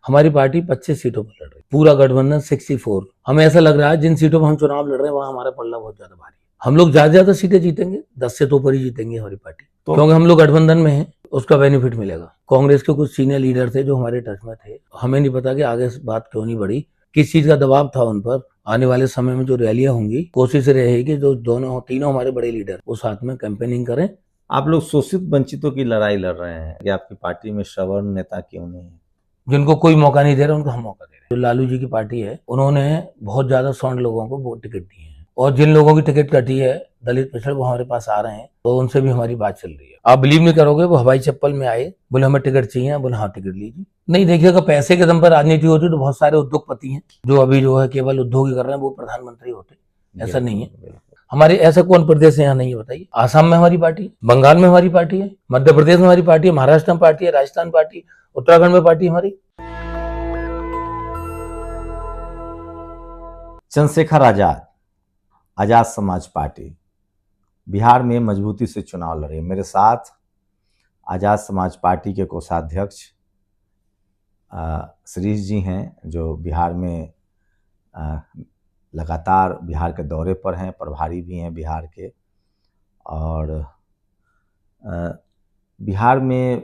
हमारी पार्टी 25 सीटों पर लड़ रही है, पूरा गठबंधन 64। हमें ऐसा लग रहा है जिन सीटों पर हम चुनाव लड़ रहे हैं वहां हमारा पल्ला बहुत ज्यादा भारी है। हम लोग ज्यादा सीटें जीतेंगे, 10 से तो ऊपर ही जीतेंगे हमारी पार्टी, क्योंकि हम लोग गठबंधन में हैं, उसका बेनिफिट मिलेगा। कांग्रेस के कुछ सीनियर लीडर थे जो हमारे टच में थे, हमें नहीं पता कि आगे बात क्यों नहीं बढ़ी, किस चीज का दबाव था उन पर। आने वाले समय में जो रैलियां होंगी, कोशिश रहेगी जो तीनों हमारे बड़े लीडर वो साथ में कैंपेनिंग करें। आप लोग शोषित वंचितों की लड़ाई लड़ रहे हैं कि आपकी पार्टी में सवर्ण नेता क्यों नहीं है? जिनको कोई मौका नहीं दे रहा उनको हम मौका दे रहे हैं। जो लालू जी की पार्टी है उन्होंने बहुत ज्यादा सवर्ण लोगों को टिकट दिए हैं, और जिन लोगों की टिकट कटी है दलित पिछड़, वो हमारे पास आ रहे हैं, तो उनसे भी हमारी बात चल रही है। आप बिलीव नहीं करोगे, वो हवाई चप्पल में आए, बोले हमें टिकट चाहिए, बोले हाँ टिकट लीजिए। नहीं देखिएगा, पैसे के दम पर राजनीति होती तो बहुत सारे उद्योगपति हैं जो अभी जो है केवल उद्योग ही कर रहे हैं, वो प्रधानमंत्री होते। ऐसा नहीं है। हमारे ऐसा कौन प्रदेश यहाँ नहीं है बताइए? आसाम में हमारी पार्टी, बंगाल में हमारी पार्टी है, मध्य प्रदेश में हमारी पार्टी है, महाराष्ट्र में पार्टी है, राजस्थान पार्टी, उत्तराखंड में पार्टी हमारी। चंद्रशेखर आजाद, आजाद समाज पार्टी बिहार में मजबूती से चुनाव लड़े। मेरे साथ आजाद समाज पार्टी के कोषाध्यक्ष श्रीश जी हैं, जो बिहार में लगातार बिहार के दौरे पर हैं, प्रभारी भी हैं बिहार के। और बिहार में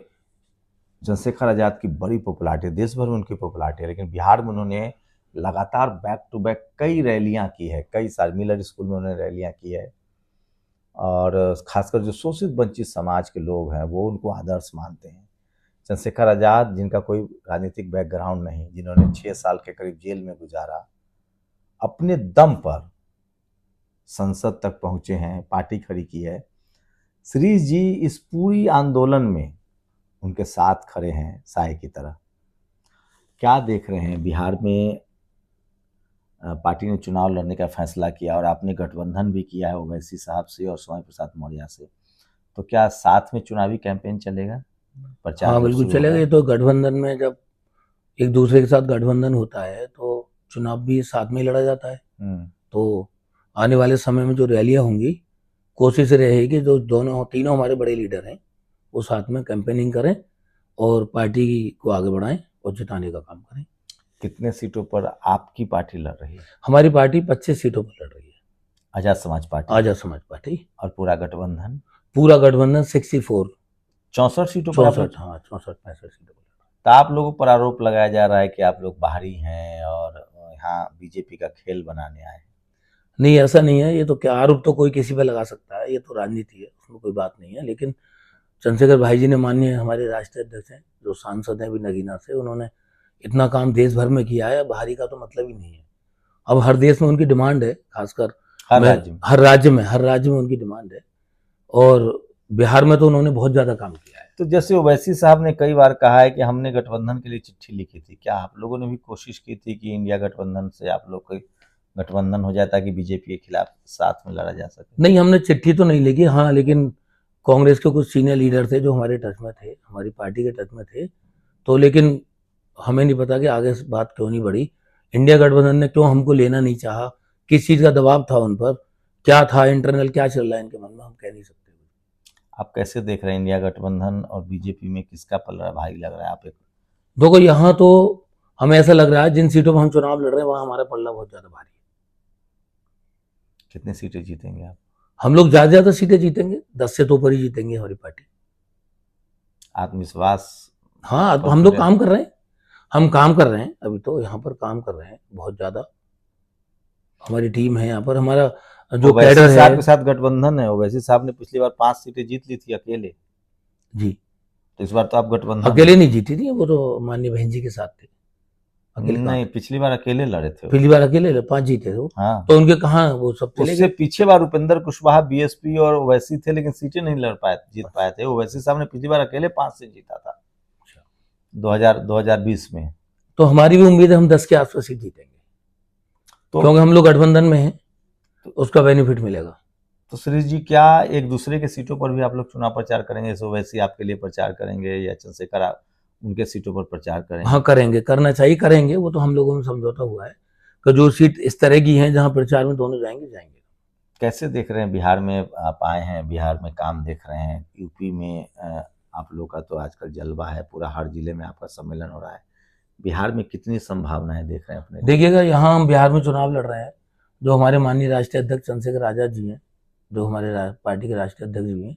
चंद्रशेखर आजाद की बड़ी पॉपुलैरिटी, देश भर में उनकी पॉपुलैरिटी है, लेकिन बिहार में उन्होंने लगातार बैक टू बैक कई रैलियां की है, कई साल मिलर स्कूल में उन्होंने रैलियां की है। और खासकर जो शोषित वंचित समाज के लोग हैं वो उनको आदर्श मानते हैं। चंद्रशेखर आजाद, जिनका कोई राजनीतिक बैकग्राउंड नहीं, जिन्होंने 6 साल के करीब जेल में गुजारा, अपने दम पर संसद तक पहुंचे हैं, पार्टी खड़ी की है। श्रीश जी इस पूरी आंदोलन में उनके साथ खड़े हैं साए की तरह। क्या देख रहे हैं? बिहार में पार्टी ने चुनाव लड़ने का फैसला किया और आपने गठबंधन भी किया है ओवैसी साहब से और स्वामी प्रसाद मौर्य से, तो क्या साथ में चुनावी कैंपेन चलेगा? प्रचार? हाँ बिल्कुल चलेगा। ये तो गठबंधन में जब एक दूसरे के साथ गठबंधन होता है तो चुनाव भी साथ में लड़ा जाता है। तो आने वाले समय में जो रैलियां होंगी, कोशिश रहेगी जो तीनों हमारे बड़े लीडर हैं वो साथ में कैंपेनिंग करें और पार्टी को आगे बढ़ाएं और जिताने का काम करें। कितने सीटों पर आपकी पार्टी लड़ रही है? हमारी पार्टी 25 सीटों पर लड़ रही है। आजाद समाज पार्टी? आजाद समाज पार्टी। और पूरा गठबंधन? पूरा गठबंधन 64, 64 सीटों पर? 64, हाँ 64-65 सीटों पर। तो आप लोगों पर आरोप लगाया जा रहा है कि आप लोग बाहरी हैं और यहाँ बीजेपी का खेल बनाने आए हैं। नहीं, ऐसा नहीं है। ये तो क्या आरोप तो कोई किसी पे लगा सकता है, ये तो राजनीति है, उसमें कोई बात नहीं है। लेकिन चंद्रशेखर भाई जी ने, माननीय हमारे राष्ट्रीय अध्यक्ष हैं, जो सांसद हैं अभी नगीना से, उन्होंने इतना काम देश भर में किया है, बाहरी का तो मतलब ही नहीं है। अब हर देश में उनकी डिमांड है, खासकर हर राज्य में उनकी डिमांड है, और बिहार में तो उन्होंने बहुत ज्यादा काम किया है। तो जैसे ओवैसी साहब ने कई बार कहा है कि हमने गठबंधन के लिए चिट्ठी लिखी थी, क्या आप लोगों ने भी कोशिश की थी कि इंडिया गठबंधन से आप लोग कोई गठबंधन हो जाए ताकि बीजेपी के खिलाफ साथ में लड़ा जा सके? नहीं, हमने चिट्ठी तो नहीं लिखी, हाँ, लेकिन कांग्रेस के कुछ सीनियर लीडर थे जो हमारे टच में थे, हमारी पार्टी के टच में थे, तो लेकिन हमें नहीं पता कि आगे बात क्यों नहीं बढ़ी। इंडिया गठबंधन ने क्यों हमको लेना नहीं चाहा, किस चीज का दबाव था उन पर, क्या था इंटरनल, क्या चल रहा है इनके मन में, हम कह नहीं सकते। आप कैसे देख रहे हैं इंडिया गठबंधन और बीजेपी में किसका पलड़ा भारी लग रहा है? आप एक देखो, यहाँ तो हमें ऐसा लग रहा है जिन सीटों पर हम चुनाव लड़ रहे हैं वहां हमारा पल्ला बहुत ज्यादा भारी है। कितनी सीटें जीतेंगे आप? हम लोग ज्यादा सीटें जीतेंगे, 10 से तो ऊपर ही जीतेंगे हमारी पार्टी। आत्मविश्वास? हाँ, तो हम लोग काम कर रहे हैं, हम काम कर रहे हैं, अभी तो यहाँ पर काम कर रहे हैं बहुत ज्यादा। हमारी टीम है यहाँ पर, हमारा जो कैडर है। साहब के साथ गठबंधन है, ओवैसी साहब ने पिछली बार 5 सीटें जीत ली थी अकेले जी, तो इस बार तो आप गठबंधन अकेले नहीं जीती थी, वो तो माननीय बहन जी के साथ थे। अकेले नहीं, पिछली बार अकेले लड़े थे। पिछली बार अकेले 5 जीते थे। हाँ, तो उनके कहाँ वो सब चले उससे पीछे बार उपेंद्र कुशवाहा बीएसपी और ओवैसी थे, लेकिन सीटें नहीं जीत पाए थे। ओवैसी साहब ने पिछली बार अकेले 5 से जीता था 2020 में। तो हमारी भी उम्मीद है हम 10 के आसपास सीट जीतेंगे, तो क्योंकि हम लोग गठबंधन में हैं, तो उसका बेनिफिट मिलेगा। तो श्रीश जी, क्या एक दूसरे के सीटों पर भी आप लोग चुनाव प्रचार करेंगे? जैसे ओवैसी आपके लिए प्रचार करेंगे या चंद्रशेखर उनके सीटों पर प्रचार करेंगे? हाँ करेंगे, करना चाहिए, करेंगे। वो तो हम लोगों में समझौता हुआ है कि जो सीट इस तरह की हैं जहाँ प्रचार में दोनों जाएंगे। कैसे देख रहे हैं? बिहार में आप आए हैं, बिहार में काम देख रहे हैं, यूपी में आप लोग का तो आजकल जलवा है, पूरा हर जिले में आपका सम्मेलन हो रहा है। बिहार में कितनी संभावनाएं देख रहे हैं अपने? देखिएगा, यहाँ हम बिहार में चुनाव लड़ रहे हैं, जो हमारे माननीय राष्ट्रीय अध्यक्ष चंद्रशेखर आजाद जी हैं, जो हमारे पार्टी के राष्ट्रीय अध्यक्ष भी हैं,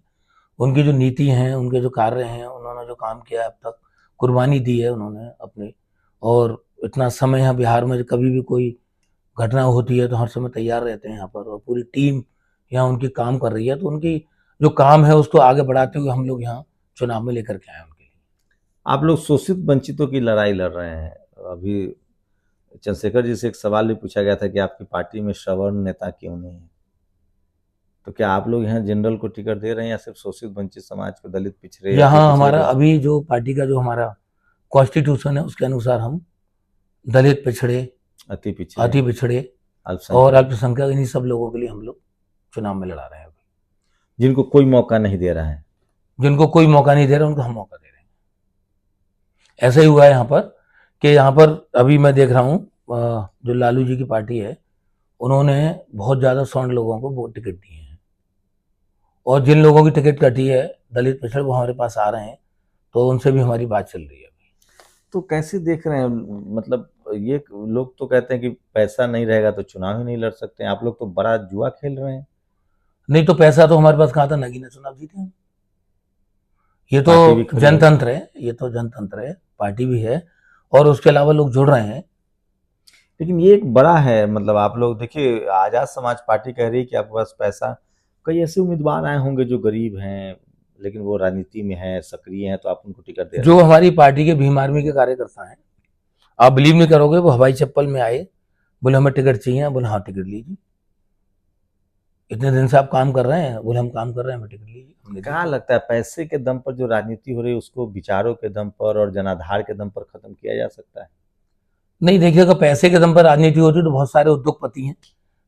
उनकी जो नीति हैं, उनके जो कार्य हैं, उन्होंने जो काम किया है अब तक, कुर्बानी दी है उन्होंने अपनी, और इतना समय यहाँ बिहार में कभी भी कोई घटना होती है तो हर समय तैयार रहते हैं यहाँ पर, और पूरी टीम यहाँ उनकी काम कर रही है। तो उनकी जो काम है उसको आगे बढ़ाते हुए हम लोग यहाँ चुनाव में लेकर के आए उनके लिए। आप लोग शोषित वंचितों की लड़ाई लड़ रहे हैं। अभी चंद्रशेखर जी से एक सवाल भी पूछा गया था कि आपकी पार्टी में सवर्ण नेता क्यों नहीं है, तो क्या आप लोग यहाँ जनरल को टिकट दे रहे हैं या सिर्फ शोषित वंचित समाज को, दलित पिछड़े? यहाँ हमारा अभी जो पार्टी का जो हमारा कॉन्स्टिट्यूशन है उसके अनुसार हम दलित पिछड़े, अति पिछड़े और अल्पसंख्यक, इन्हीं सब लोगों के लिए हम लोग चुनाव में लड़ा रहे हैं अभी। जिनको कोई मौका नहीं दे रहा है, जिनको कोई मौका नहीं दे रहा उनको हम मौका दे रहे हैं। ऐसा ही हुआ है यहाँ पर कि यहाँ पर अभी मैं देख रहा हूँ जो लालू जी की पार्टी है, उन्होंने बहुत ज़्यादा सवर्ण लोगों को वो टिकट दिए हैं, और जिन लोगों की टिकट कटी है दलित पिछड़े, वो हमारे पास आ रहे हैं, तो उनसे भी हमारी बात चल रही है। तो कैसे देख रहे हैं? मतलब ये लोग तो कहते हैं कि पैसा नहीं रहेगा तो चुनाव ही नहीं लड़ सकते हैं। आप लोग तो बड़ा जुआ खेल रहे हैं। नहीं तो पैसा तो हमारे पास कहाँ था, नगीना चुनाव जीते हम। ये तो जनतंत्र है, ये तो जनतंत्र है, पार्टी भी है और उसके अलावा लोग जुड़ रहे हैं। लेकिन ये एक बड़ा है, मतलब आप लोग देखिए, आजाद समाज पार्टी कह रही है कि आपके पास पैसा, कई ऐसे उम्मीदवार आए होंगे जो गरीब हैं लेकिन वो राजनीति में है, सक्रिय हैं, तो आप उनको टिकट दे रहे हैं। जो हमारी पार्टी के भीम आर्मी के कार्यकर्ता हैं, आप बिलीव नहीं करोगे, वो हवाई चप्पल में आए, बोले हमें टिकट चाहिए, बोले हाँ टिकट लीजिए, इतने दिन से आप काम कर रहे हैं, बोले हम काम कर रहे हैं, हमें टिकट लीजिए। क्या लगता है, पैसे के दम पर जो राजनीति हो रही है उसको विचारों के दम पर और जनाधार के दम पर खत्म किया जा सकता है? नहीं, देखिएगा, पैसे के दम पर राजनीति होती तो बहुत सारे उद्योगपति हैं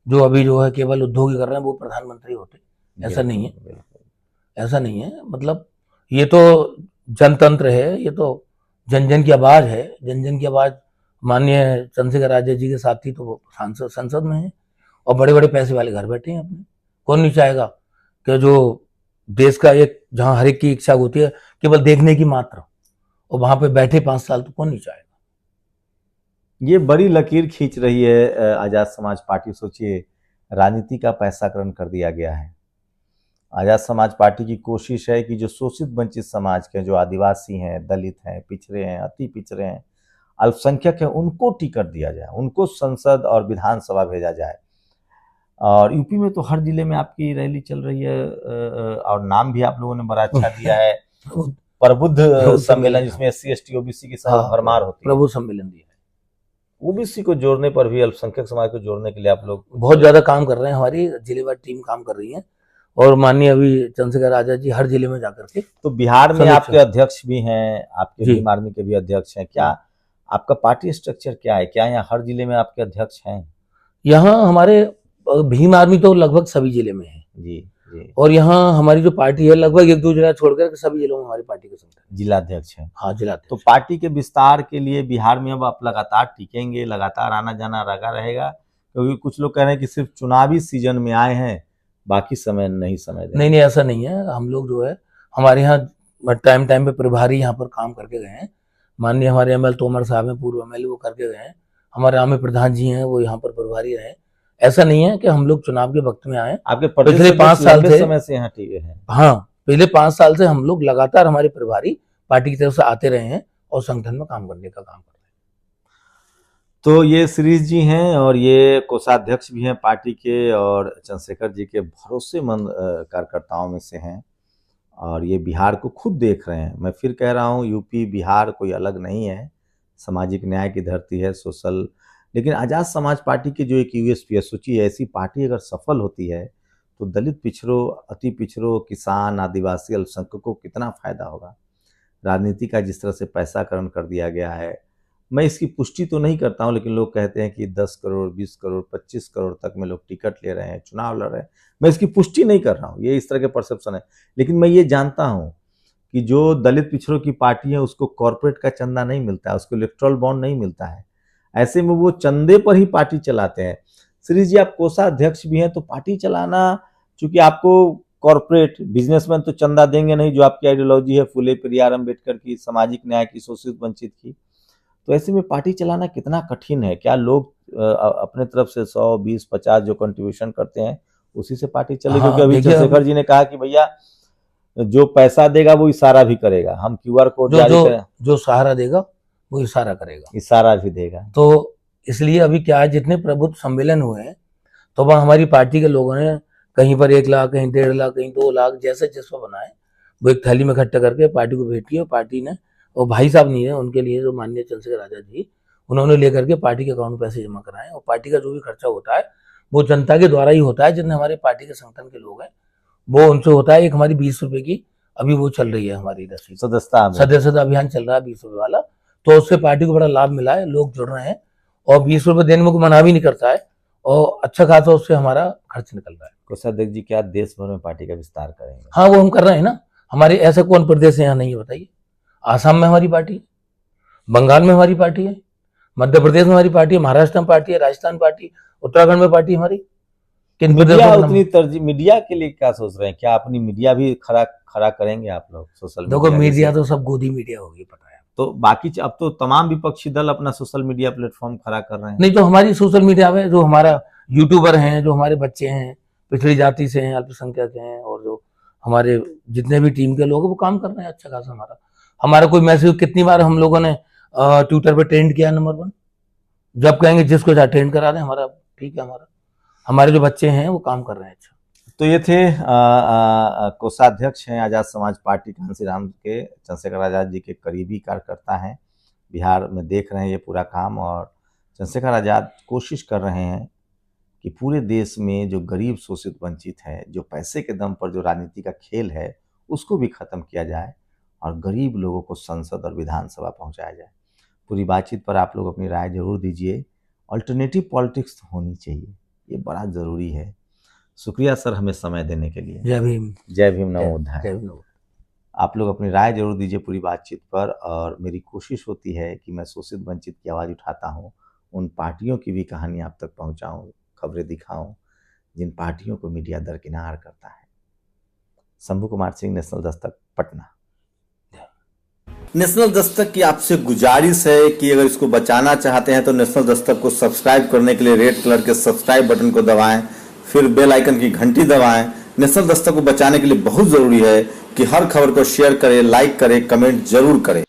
जो अभी जो है केवल उद्योग ही कर रहे हैं, वो प्रधानमंत्री होते। ऐसा नहीं है, ऐसा नहीं है। मतलब ये तो जनतंत्र है, ये तो जन जन की आवाज है, जन जन की आवाज माननीय चंद्रशेखर आजाद जी के साथी तो वो संसद में है, और बड़े बड़े पैसे वाले घर बैठे हैं अपने। कौन नहीं चाहेगा कि जो देश का एक, जहां हर एक की इच्छा होती है केवल देखने की मात्र, और वहां पे बैठे 5 साल, तो कौन नहीं चाहेगा। ये बड़ी लकीर खींच रही है आजाद समाज पार्टी। सोचिए, राजनीति का पैसाकरण कर दिया गया है। आजाद समाज पार्टी की कोशिश है कि जो शोषित वंचित समाज के, जो आदिवासी हैं, दलित हैं, पिछड़े हैं, अति पिछड़े हैं, अल्पसंख्यक हैं, उनको टिकट दिया जाए, उनको संसद और विधानसभा भेजा जाए। और यूपी में तो हर जिले में आपकी रैली चल रही है, और नाम भी आप लोगों ने बड़ा अच्छा दिया है, प्रबुद्ध सम्मेलन, जिसमें SC ST OBC की भरमार होती है। प्रबुद्ध सम्मेलन दिया है। OBC को जोड़ने पर भी, अल्पसंख्यक समाज को जोड़ने के लिए आप लोग बहुत ज्यादा काम कर रहे हैं, हमारी जिलेवार टीम काम कर रही है, और माननीय अभी चंद्रशेखर आजाद जी हर जिले में जाकर के। तो बिहार में आपके अध्यक्ष भी हैं, आपके भीम आर्मी के भी अध्यक्ष हैं, क्या आपका पार्टी स्ट्रक्चर क्या है? क्या यहाँ हर जिले में आपके अध्यक्ष हैं? यहाँ हमारे भीम आर्मी तो लगभग सभी जिले में है जी जी, और यहाँ हमारी जो पार्टी है लगभग 1-2 जिला छोड़कर सभी जिलों में हमारी पार्टी के संगठन जिलाध्यक्ष हैं। हाँ, जिलाध्यक्ष। तो पार्टी के विस्तार के लिए बिहार में अब आप लगातार टिकेंगे, लगातार आना जाना लगा रहेगा? क्योंकि कुछ लोग कह रहे हैं कि सिर्फ चुनावी सीजन में आए हैं, बाकी समय नहीं समय दें। नहीं, ऐसा नहीं है। हम लोग जो है, हमारे यहाँ टाइम पे प्रभारी यहाँ पर काम करके गए हैं। माननीय हमारे ML तोमर साहब हैं, पूर्व ML, वो करके गए हैं। हमारे आमे प्रधान जी हैं, वो यहाँ पर प्रभारी रहे। ऐसा नहीं है कि हम लोग चुनाव के वक्त में आए। आपके पिछले 5 साल से समय से यहाँ टिके हैं? हाँ, पिछले 5 साल से हम लोग लगातार, हमारे प्रभारी पार्टी की तरफ से आते रहे हैं और संगठन में काम करने का काम कर रहे हैं। तो ये श्रीज जी हैं और ये कोषाध्यक्ष भी हैं पार्टी के, और चंद्रशेखर जी के भरोसेमंद कार्यकर्ताओं में से हैं, और ये बिहार को खुद देख रहे हैं। मैं फिर कह रहा हूँ, यूपी बिहार कोई अलग नहीं है, सामाजिक न्याय की धरती है, सोशल। लेकिन आजाद समाज पार्टी की जो एक USP है, सोचिए, ऐसी पार्टी अगर सफल होती है तो दलित पिछड़ों, अति पिछड़ों, किसान, आदिवासी, अल्पसंख्यकों को कितना फायदा होगा। राजनीति का जिस तरह से पैसाकरण कर दिया गया है, मैं इसकी पुष्टि तो नहीं करता हूं, लेकिन लोग कहते हैं कि 10 करोड़, 20 करोड़, 25 करोड़ तक में लोग टिकट ले रहे हैं, चुनाव लड़ रहे हैं। मैं इसकी पुष्टि नहीं कर रहा हूं, ये इस तरह के परसेप्शन है। लेकिन मैं ये जानता हूं कि जो दलित पिछड़ों की पार्टी है उसको कॉर्पोरेट का चंदा नहीं मिलता है, उसको इलेक्टोरल बॉन्ड नहीं मिलता है। ऐसे में वो चंदे पर ही पार्टी चलाते हैं। श्री जी, आप कोषाध्यक्ष भी हैं, तो पार्टी चलाना, चूंकि आपको कॉर्पोरेट बिजनेसमैन तो चंदा देंगे नहीं, जो आपकी आइडियोलॉजी है फुले पेरियार अम्बेडकर की, सामाजिक न्याय की, शोषित वंचित की, तो ऐसे में पार्टी चलाना कितना कठिन है? क्या लोग अपने तरफ से 100, 20, 50 जो कंट्रीब्यूशन करते हैं उसी से पार्टी चले? हाँ, क्योंकि अभी देखिए, चंद्रशेखर जी ने कहा कि भैया जो पैसा देगा वो इशारा भी करेगा, हम QR कोड जारी करें, जो सहारा देगा वो इशारा करेगा, इशारा भी देगा। तो इसलिए अभी क्या है, जितने प्रबुद्ध सम्मेलन हुए हैं तो वह हमारी पार्टी के लोगों ने कहीं पर 1 लाख, कहीं 1.5 लाख, कहीं 2 लाख, जैसे जिसको बनाए वो एक थैली में इकट्ठा करके पार्टी को भेज किया। पार्टी ने, और भाई साहब नहीं है उनके लिए, जो माननीय चंद्रशेखर आजाद जी, उन्होंने लेकर के पार्टी के अकाउंट में पैसे जमा कराए, और पार्टी का जो भी खर्चा होता है वो जनता के द्वारा ही होता है। जितने हमारे पार्टी के संगठन के लोग हैं वो उनसे होता है। एक हमारी 20 रुपए की अभी वो चल रही है, हमारी रसीद, सदस्यता अभियान चल रहा है 20 रुपए वाला, तो उससे पार्टी को बड़ा लाभ मिला है, लोग जुड़ रहे हैं, और 20 रुपए देने में कोई मना भी नहीं करता है, और अच्छा खासा उससे हमारा खर्च निकल रहा है। कोषाध्यक्ष जी क्या देश भर में पार्टी का विस्तार करेंगे? हाँ, वो हम कर रहे हैं ना। हमारे ऐसा कौन प्रदेश है यहाँ नहीं है, बताइए? आसाम में हमारी पार्टी है, बंगाल में हमारी पार्टी है, मध्य प्रदेश में हमारी पार्टी है, महाराष्ट्र में पार्टी है, राजस्थान पार्टी, उत्तराखंड में पार्टी हमारी। किन मीडिया उतनी तरजीह, मीडिया के लिए क्या सोच रहे हैं? क्या अपनी मीडिया भी खड़ा करेंगे आप लोग सोशल मीडिया? देखो, मीडिया तो सब गोदी मीडिया होगी, पता है। तो बाकी अब तो तमाम विपक्षी दल अपना सोशल मीडिया प्लेटफॉर्म खड़ा कर रहे हैं। नहीं, तो हमारी सोशल मीडिया में जो हमारा यूट्यूबर हैं, जो हमारे बच्चे हैं, पिछड़ी जाति से हैं, अल्पसंख्यक हैं, और जो हमारे जितने भी टीम के लोग हैं वो काम कर रहे हैं अच्छा खासा। हमारा कोई मैसेज कितनी बार हम लोगों ने ट्विटर पे ट्रेंड किया, नंबर 1। जब कहेंगे जिसको चाहे ट्रेंड करा दें, हमारा ठीक है। हमारे जो बच्चे हैं वो काम कर रहे हैं अच्छा। तो ये थे कोषाध्यक्ष हैं आजाद समाज पार्टी घासीराम के, चंद्रशेखर आजाद जी के करीबी कार्यकर्ता हैं, बिहार में देख रहे हैं ये पूरा काम। और चंद्रशेखर आजाद कोशिश कर रहे हैं कि पूरे देश में जो गरीब शोषित वंचित है, जो पैसे के दम पर जो राजनीति का खेल है, उसको भी खत्म किया जाए और गरीब लोगों को संसद और विधानसभा पहुंचाया जाए। पूरी बातचीत पर आप लोग अपनी राय जरूर दीजिए। अल्टरनेटिव पॉलिटिक्स होनी चाहिए, ये बड़ा ज़रूरी है। शुक्रिया सर हमें समय देने के लिए। जय भीम। जय भीम, नमो बुद्धाय। जय भीम। आप लोग अपनी राय जरूर दीजिए पूरी बातचीत पर। और मेरी कोशिश होती है कि मैं शोषित वंचित की आवाज़ उठाता हूँ, उन पार्टियों की भी कहानी आप तक पहुँचाऊँ, खबरें दिखाऊँ जिन पार्टियों को मीडिया दरकिनार करता है। शंभू कुमार सिंह, नेशनल दस्तक, पटना। नेशनल दस्तक की आपसे गुजारिश है कि अगर इसको बचाना चाहते हैं तो नेशनल दस्तक को सब्सक्राइब करने के लिए रेड कलर के सब्सक्राइब बटन को दबाएं, फिर बेल आइकन की घंटी दबाएं। नेशनल दस्तक को बचाने के लिए बहुत जरूरी है कि हर खबर को शेयर करें, लाइक करें, कमेंट जरूर करें।